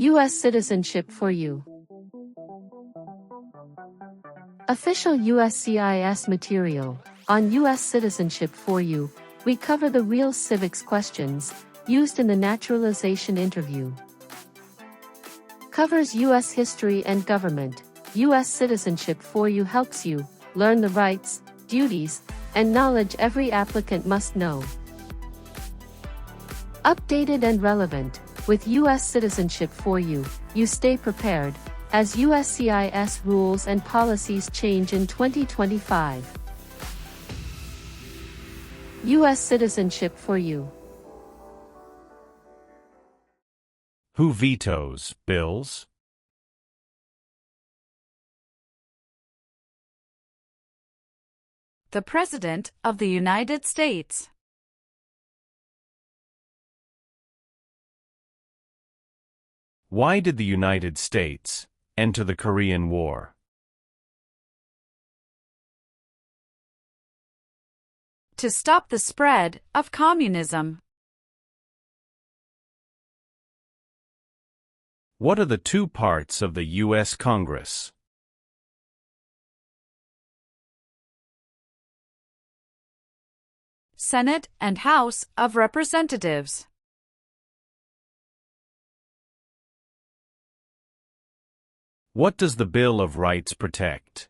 U.S. Citizenship for You. Official USCIS material. On U.S. Citizenship for You, we cover the real civics questions used in the naturalization interview. Covers U.S. history and government. U.S. Citizenship for You helps you learn the rights, duties, and knowledge every applicant must know. Updated and relevant. With U.S. Citizenship for You, you stay prepared, as USCIS rules and policies change in 2025. U.S. Citizenship for You. Who vetoes bills? The President of the United States. Why did the United States enter the Korean War? To stop the spread of communism. What are the two parts of the U.S. Congress? Senate and House of Representatives. What does the Bill of Rights protect?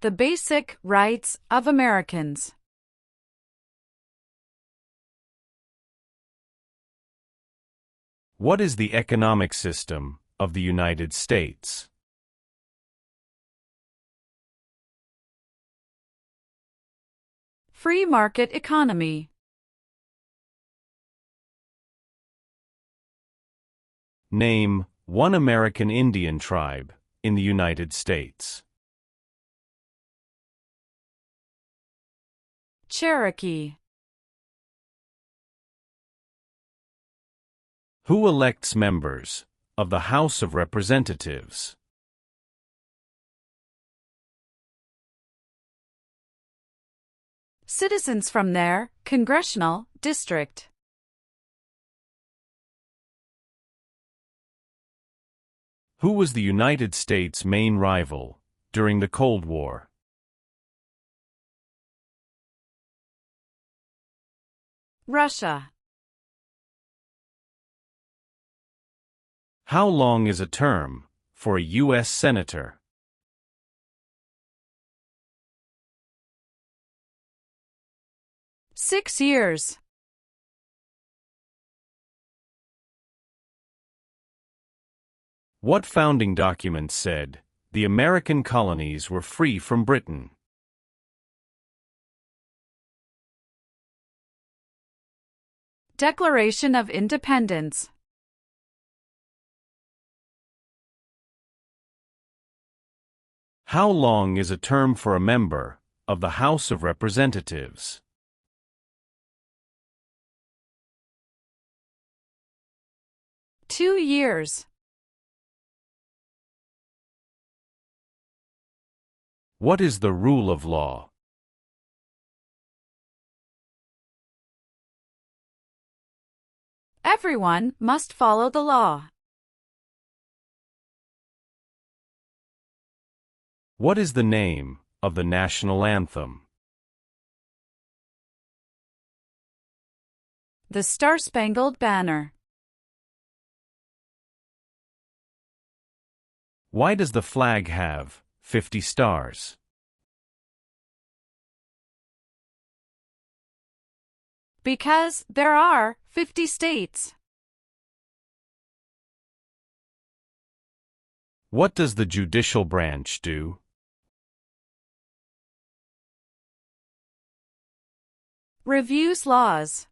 The basic rights of Americans. What is the economic system of the United States? Free market economy. Name one American Indian tribe in the United States. Cherokee. Who elects members of the House of Representatives? Citizens from their congressional district. Who was the United States' main rival during the Cold War? Russia. How long is a term for a U.S. Senator? Six years. What founding document said the American colonies were free from Britain? Declaration of Independence. How long is a term for a member of the House of Representatives? Two years. What is the rule of law? Everyone must follow the law. What is the name of the national anthem? The Star-Spangled Banner. Why does the flag have 50 stars? Because there are 50 states. What does the judicial branch do? Reviews laws.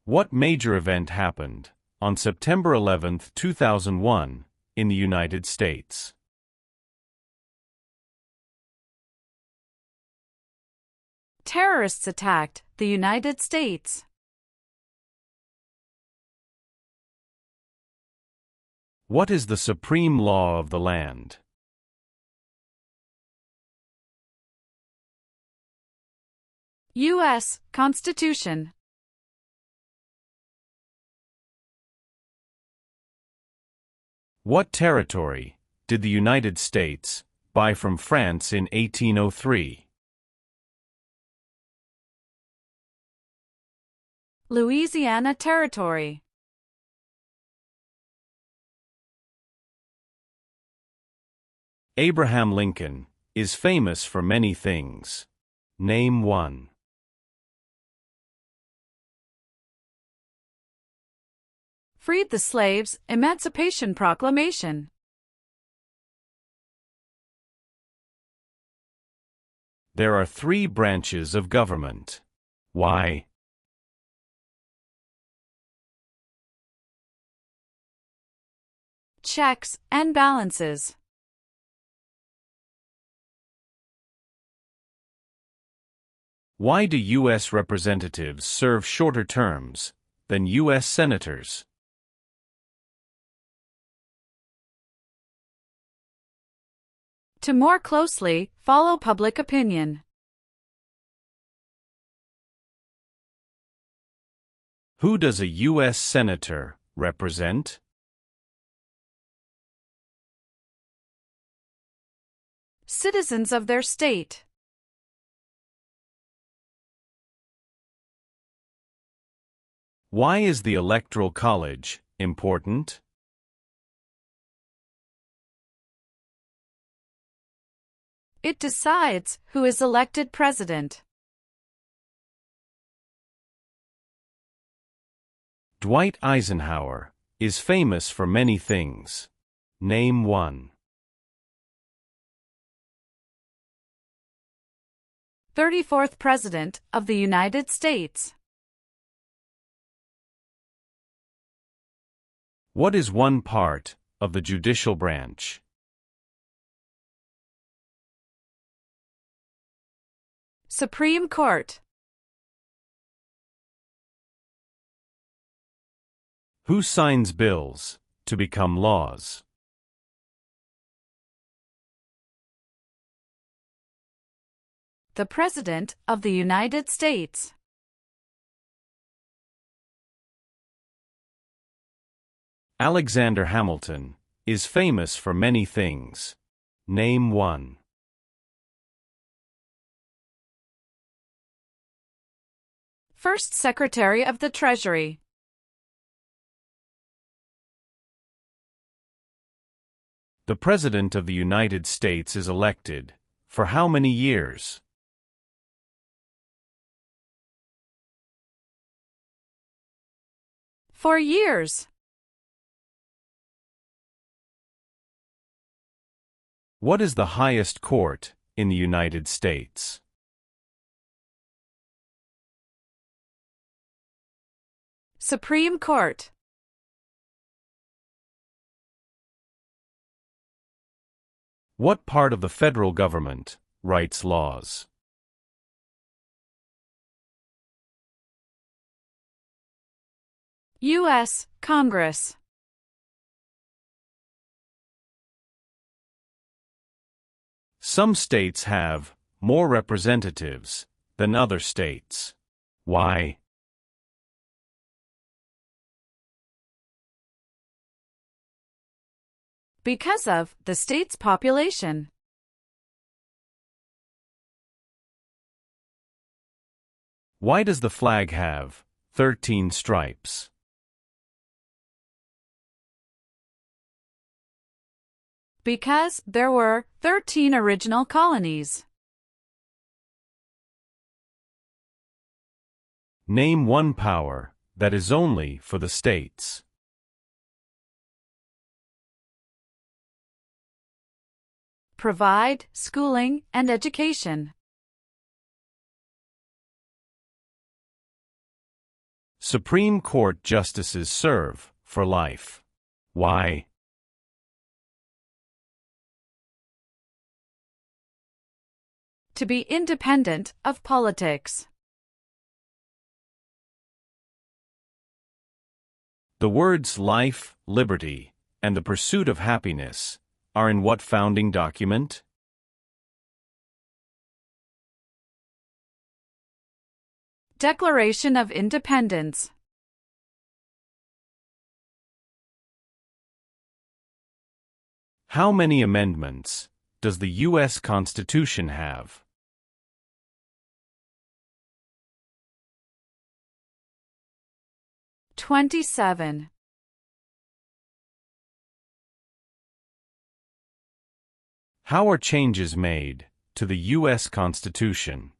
What major event happened on September 11, 2001, in the United States? Terrorists attacked the United States. What is the supreme law of the land? U.S. Constitution. What territory did the United States buy from France in 1803? Louisiana Territory. Abraham Lincoln is famous for many things. Name one. Freed the slaves, Emancipation Proclamation. There are three branches of government. Why? Checks and balances. Why do U.S. representatives serve shorter terms than U.S. senators? To more closely follow public opinion. Who does a U.S. senator represent? Citizens of their state. Why is the Electoral College important? It decides who is elected president. Dwight Eisenhower is famous for many things. Name one. 34th President of the United States. What is one part of the judicial branch? Supreme Court. Who signs bills to become laws? The President of the United States. Alexander Hamilton is famous for many things. Name one. First Secretary of the Treasury. The President of the United States is elected for how many years? 4 years. What is the highest court in the United States? Supreme Court. What part of the federal government writes laws? U.S. Congress. Some states have more representatives than other states. Why? Because of the state's population. Why does the flag have 13 stripes? Because there were 13 original colonies. Name one power that is only for the states. Provide schooling and education. Supreme Court justices serve for life. Why? To be independent of politics. The words life, liberty, and the pursuit of happiness are in what founding document? Declaration of Independence. How many amendments does the U.S. Constitution have? 27. How are changes made to the U.S. Constitution?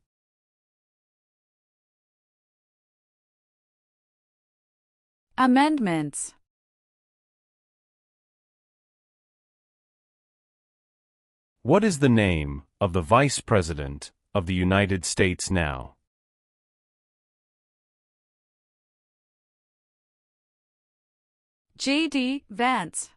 Amendments. What is the name of the Vice President of the United States now? J.D. Vance.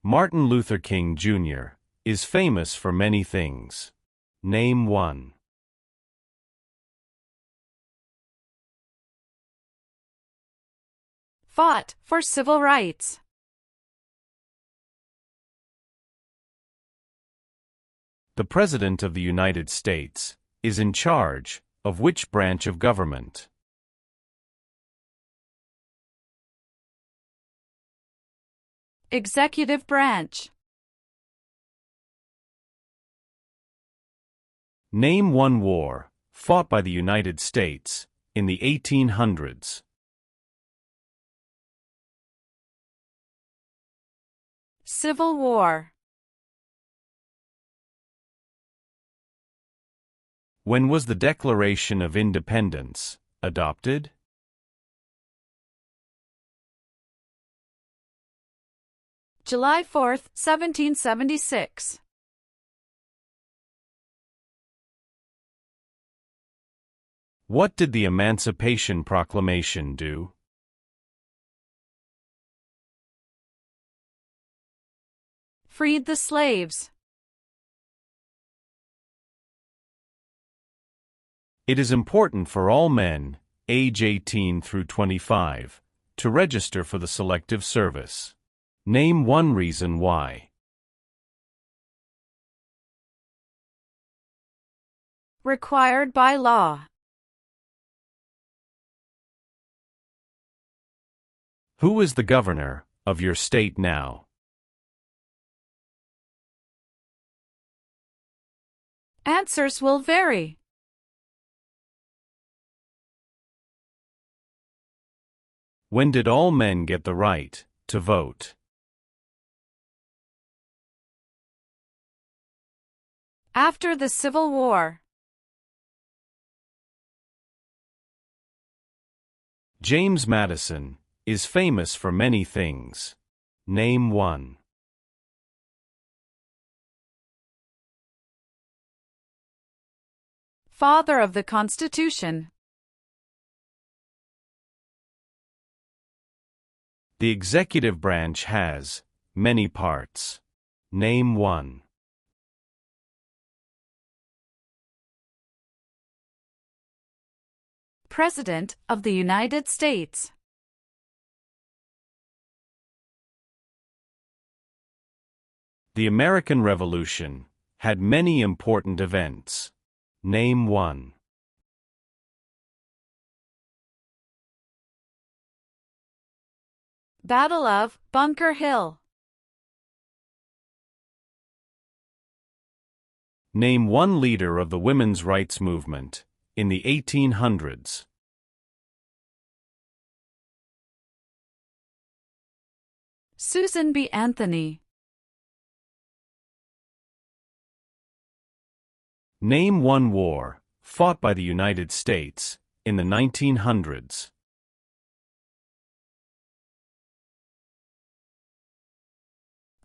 Martin Luther King Jr. is famous for many things. Name one. Fought for civil rights. The President of the United States is in charge of which branch of government? Executive branch. Name one war fought by the United States in the 1800s. Civil War. When was the Declaration of Independence adopted? July 4, 1776. What did the Emancipation Proclamation do? Freed the slaves. It is important for all men, age 18 through 25, to register for the Selective Service. Name one reason why. Required by law. Who is the governor of your state now? Answers will vary. When did all men get the right to vote? After the Civil War. James Madison is famous for many things. Name one. Father of the Constitution. The executive branch has many parts. Name one. President of the United States. The American Revolution had many important events. Name one. Battle of Bunker Hill. Name one leader of the women's rights movement in the 1800s. Susan B. Anthony. Name one war fought by the United States in the 1900s.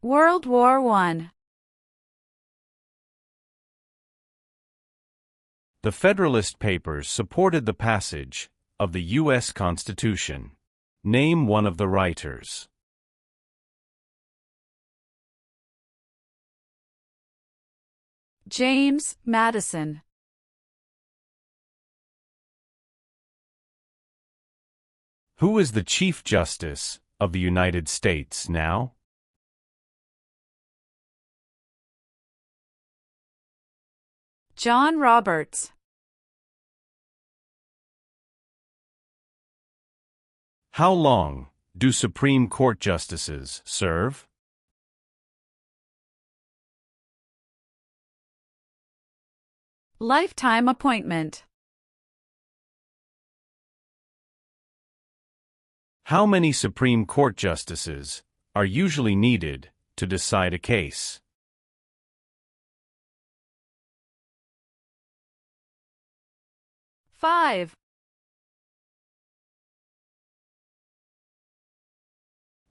World War I. The Federalist Papers supported the passage of the U.S. Constitution. Name one of the writers. James Madison. Who is the Chief Justice of the United States now? John Roberts. How long do Supreme Court justices serve? Lifetime appointment. How many Supreme Court justices are usually needed to decide a case? Five.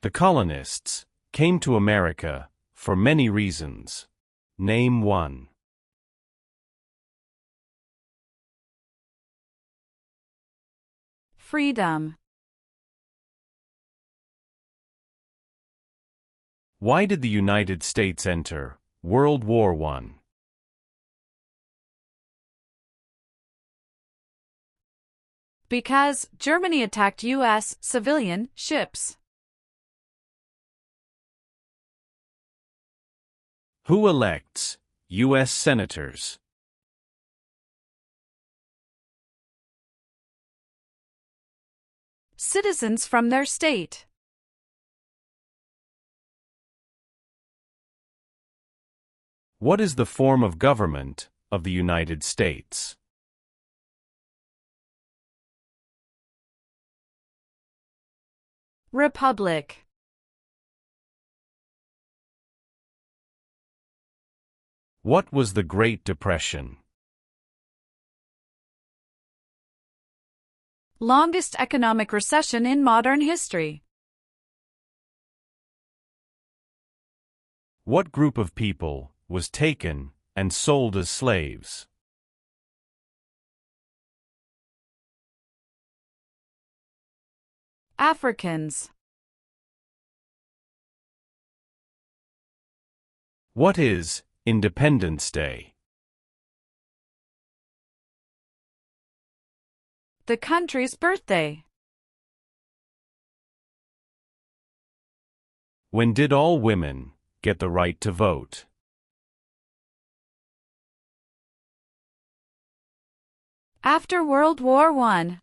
The colonists came to America for many reasons. Name one. Freedom. Why did the United States enter World War I? Because Germany attacked U.S. civilian ships. Who elects U.S. senators? Citizens from their state. What is the form of government of the United States? Republic. What was the Great Depression? Longest economic recession in modern history. What group of people was taken and sold as slaves? Africans. What is Independence Day? The country's birthday. When did all women get the right to vote? After World War I.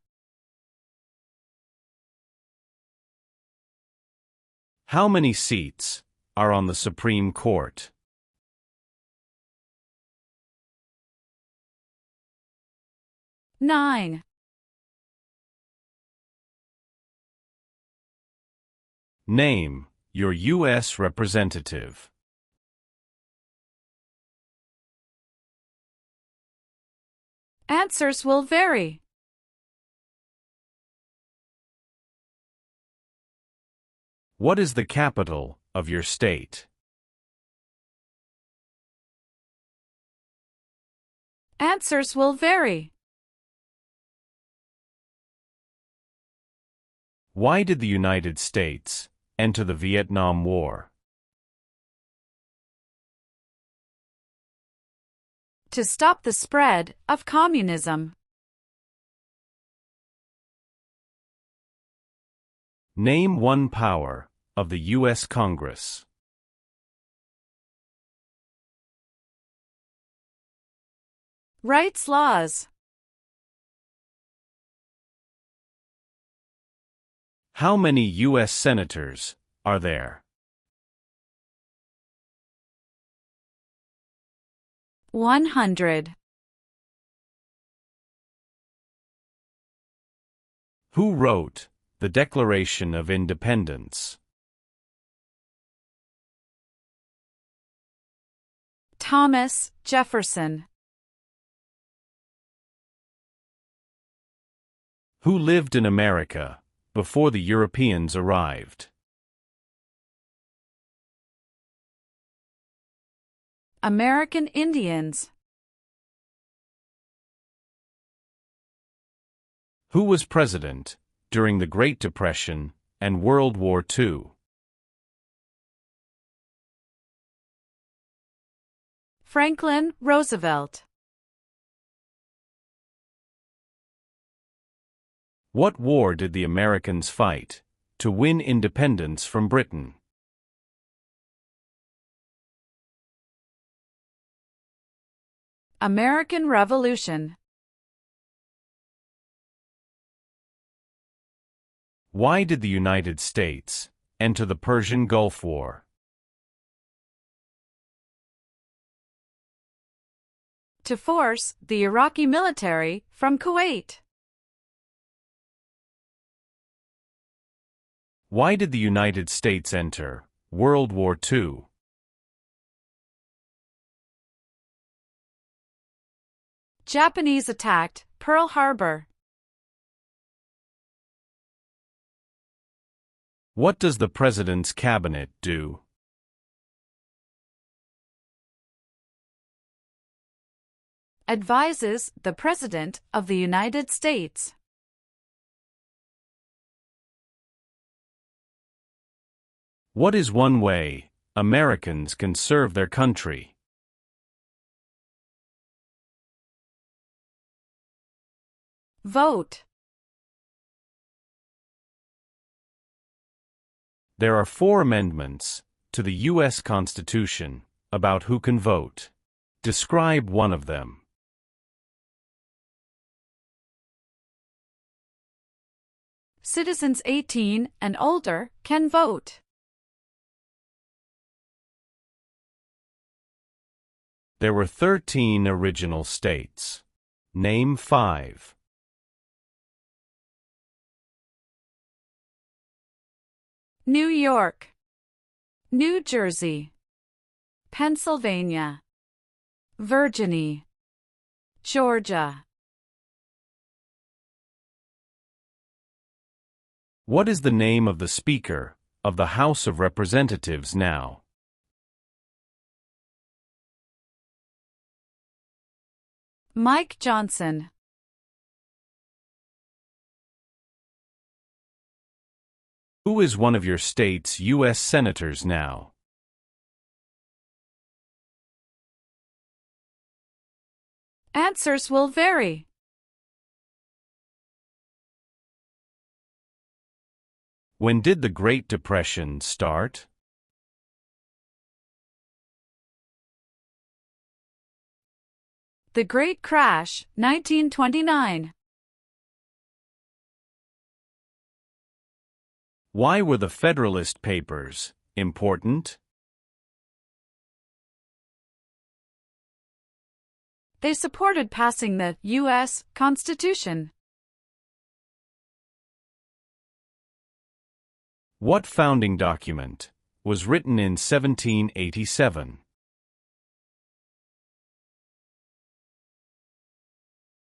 How many seats are on the Supreme Court? Nine. Name your U.S. representative. Answers will vary. What is the capital of your state? Answers will vary. Why did the United States enter the Vietnam War? To stop the spread of communism. Name one power of the U.S. Congress. Rights laws. How many U.S. senators are there? 100. Who wrote the Declaration of Independence? Thomas Jefferson. Who lived in America before the Europeans arrived? American Indians. Who was president during the Great Depression and World War II? Franklin Roosevelt. What war did the Americans fight to win independence from Britain? American Revolution. Why did the United States enter the Persian Gulf War? To force the Iraqi military from Kuwait. Why did the United States enter World War II? Japanese attacked Pearl Harbor. What does the President's Cabinet do? Advises the President of the United States. What is one way Americans can serve their country? Vote. There are 4 amendments to the U.S. Constitution about who can vote. Describe one of them. Citizens 18 and older can vote. There were 13 original states. Name 5. New York, New Jersey, Pennsylvania, Virginia, Georgia. What is the name of the Speaker of the House of Representatives now? Mike Johnson. Who is one of your state's U.S. Senators now? Answers will vary. When did the Great Depression start? The Great Crash, 1929. Why were the Federalist Papers important? They supported passing the U.S. Constitution. What founding document was written in 1787?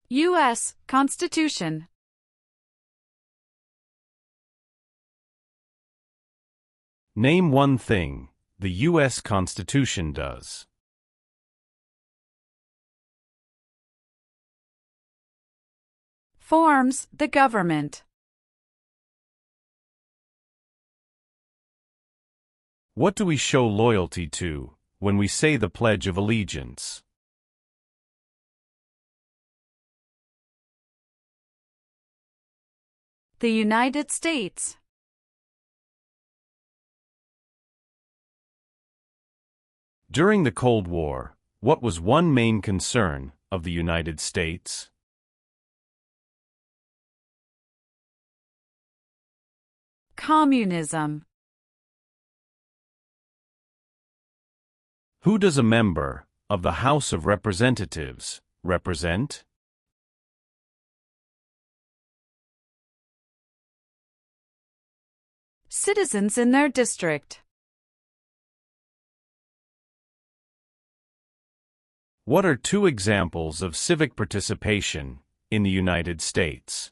U.S. Constitution. Name one thing the U.S. Constitution does. Forms the government. What do we show loyalty to when we say the Pledge of Allegiance? The United States. During the Cold War, what was one main concern of the United States? Communism. Who does a member of the House of Representatives represent? Citizens in their district. What are 2 examples of civic participation in the United States?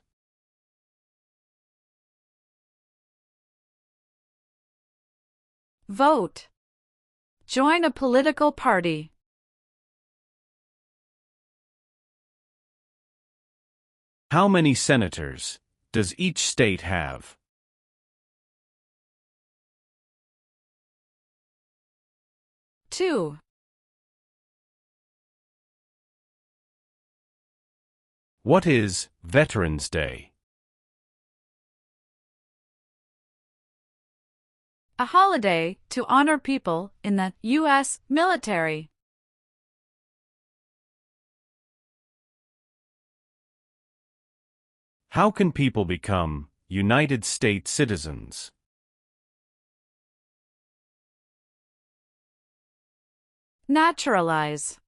Vote. Join a political party. How many senators does each state have? 2. What is Veterans Day? A holiday to honor people in the U.S. military. How can people become United States citizens? Naturalize.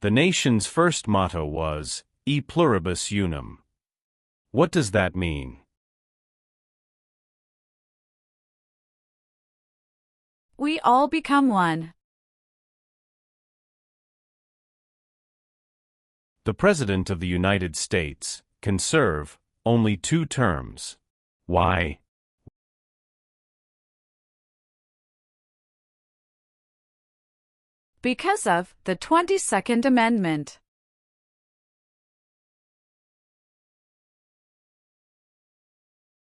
The nation's first motto was, E pluribus unum. What does that mean? We all become one. The President of the United States can serve only 2 terms. Why? Because of the 22nd Amendment.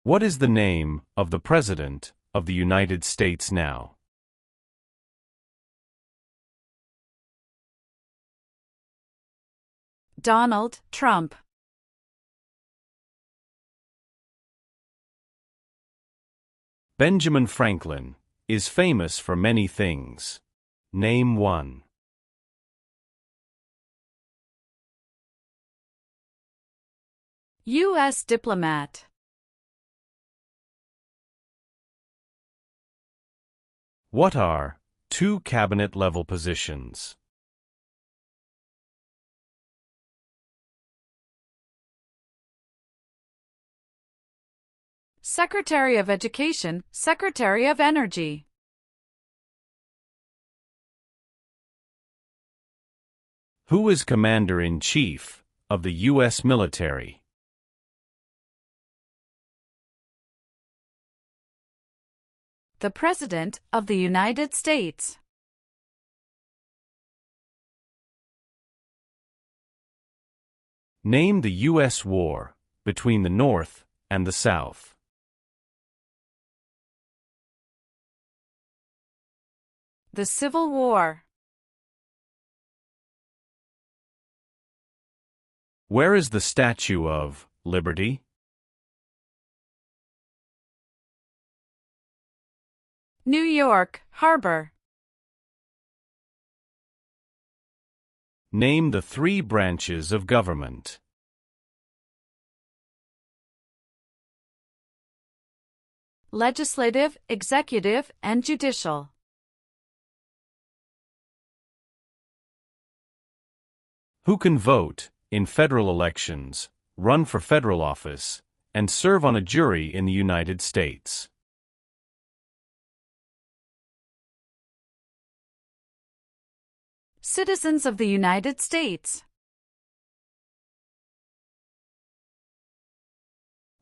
What is the name of the President of the United States now? Donald Trump. Benjamin Franklin is famous for many things. Name one. U.S. diplomat. What are 2 cabinet-level positions? Secretary of Education, Secretary of Energy. Who is Commander-in-Chief of the U.S. military? The President of the United States. Name the U.S. war between the North and the South. The Civil War. Where is the Statue of Liberty? New York Harbor. Name the 3 branches of government. Legislative, executive, and judicial. Who can vote in federal elections, run for federal office, and serve on a jury in the United States? Citizens of the United States.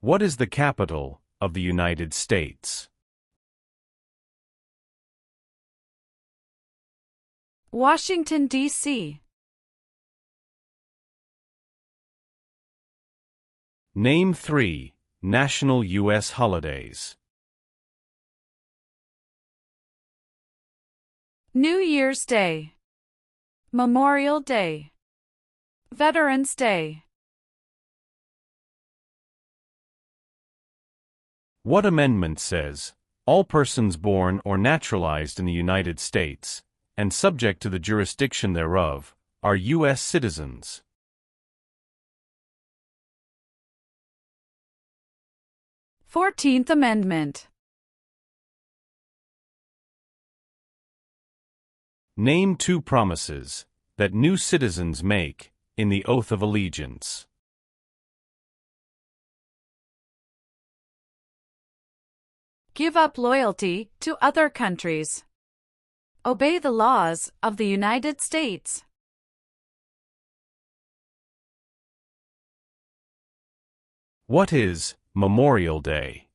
What is the capital of the United States? Washington, D.C. Name 3 national U.S. holidays. New Year's Day. Memorial Day. Veterans Day. What amendment says, all persons born or naturalized in the United States, and subject to the jurisdiction thereof, are U.S. citizens? Fourteenth Amendment. Name 2 promises that new citizens make in the oath of allegiance. Give up loyalty to other countries. Obey the laws of the United States. What is Memorial Day?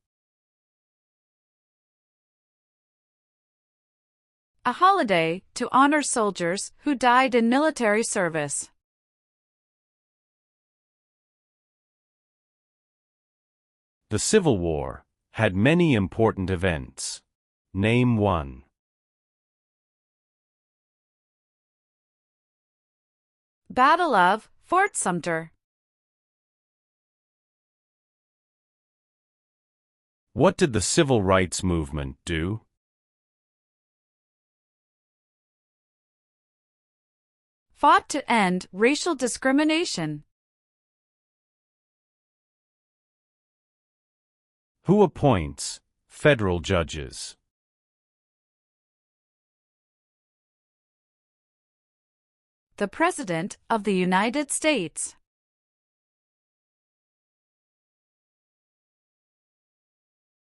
A holiday to honor soldiers who died in military service. The Civil War had many important events. Name one. Battle of Fort Sumter. What did the Civil Rights Movement do? fought to end racial discrimination? Who appoints federal judges? The President of the United States.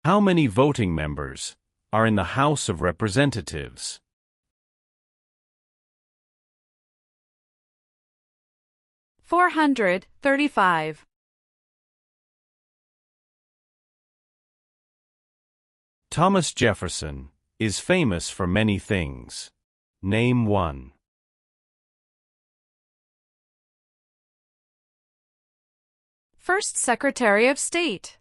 How many voting members are in the House of Representatives? 435. Thomas Jefferson is famous for many things. Name one. First Secretary of State.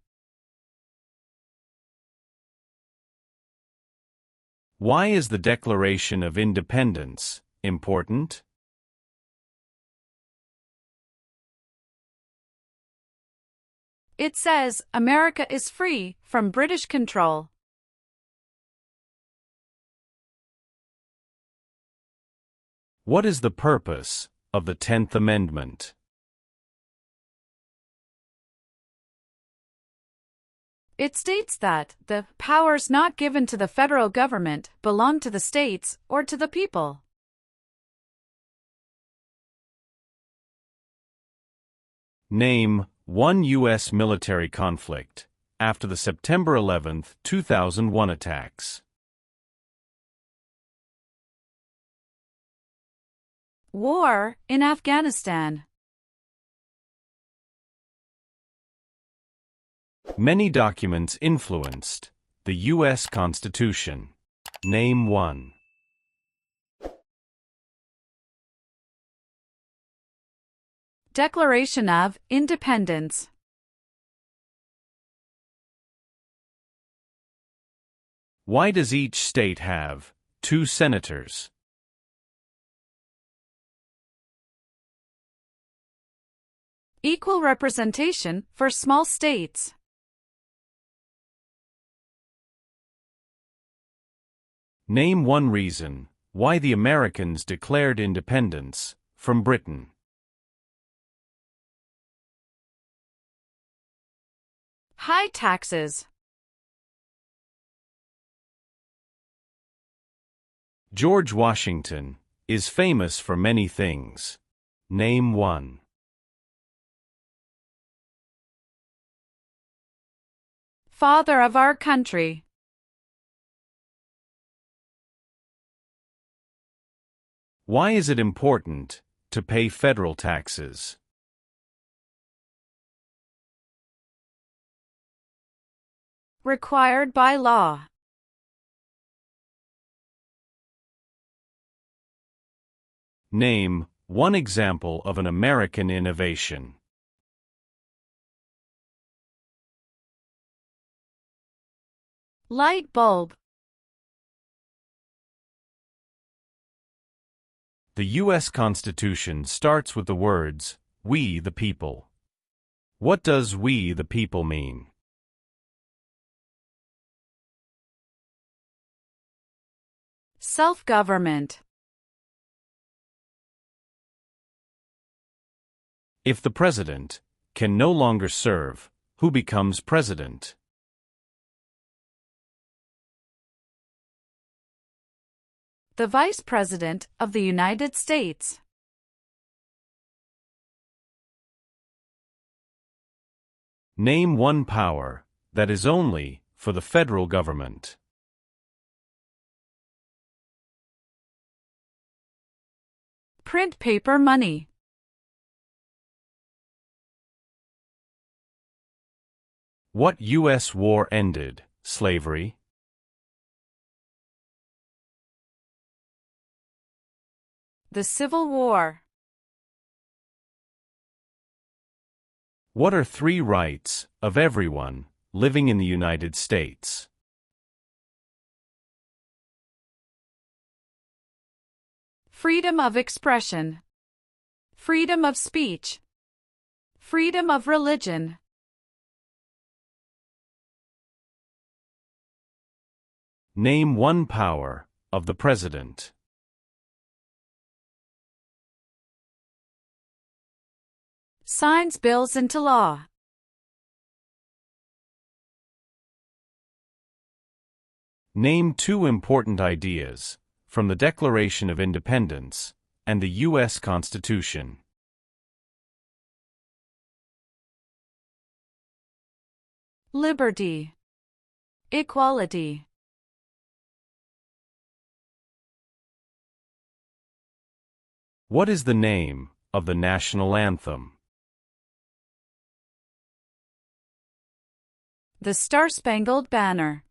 Why is the Declaration of Independence important? It says America is free from British control. What is the purpose of the 10th Amendment? It states that the powers not given to the federal government belong to the states or to the people. Name one U.S. military conflict after the September 11, 2001 attacks. War in Afghanistan. Many documents influenced the U.S. Constitution. Name one. Declaration of Independence. Why does each state have 2 senators? Equal representation for small states. Name one reason why the Americans declared independence from Britain. High taxes. George Washington is famous for many things. Name one. Father of our country. Why is it important to pay federal taxes? Required by law. Name one example of an American innovation. Light bulb. The U.S. Constitution starts with the words, "We the people." What does "we the people" mean? Self-government. If the president can no longer serve, who becomes president? The Vice President of the United States. Name one power that is only for the federal government. Print paper money. What U.S. war ended slavery? The Civil War. What are 3 rights of everyone living in the United States? Freedom of expression. Freedom of speech. Freedom of religion. Name one power of the president. Signs bills into law. Name two important ideas from the Declaration of Independence and the U.S. Constitution. Liberty. Equality. What is the name of the national anthem? The Star-Spangled Banner.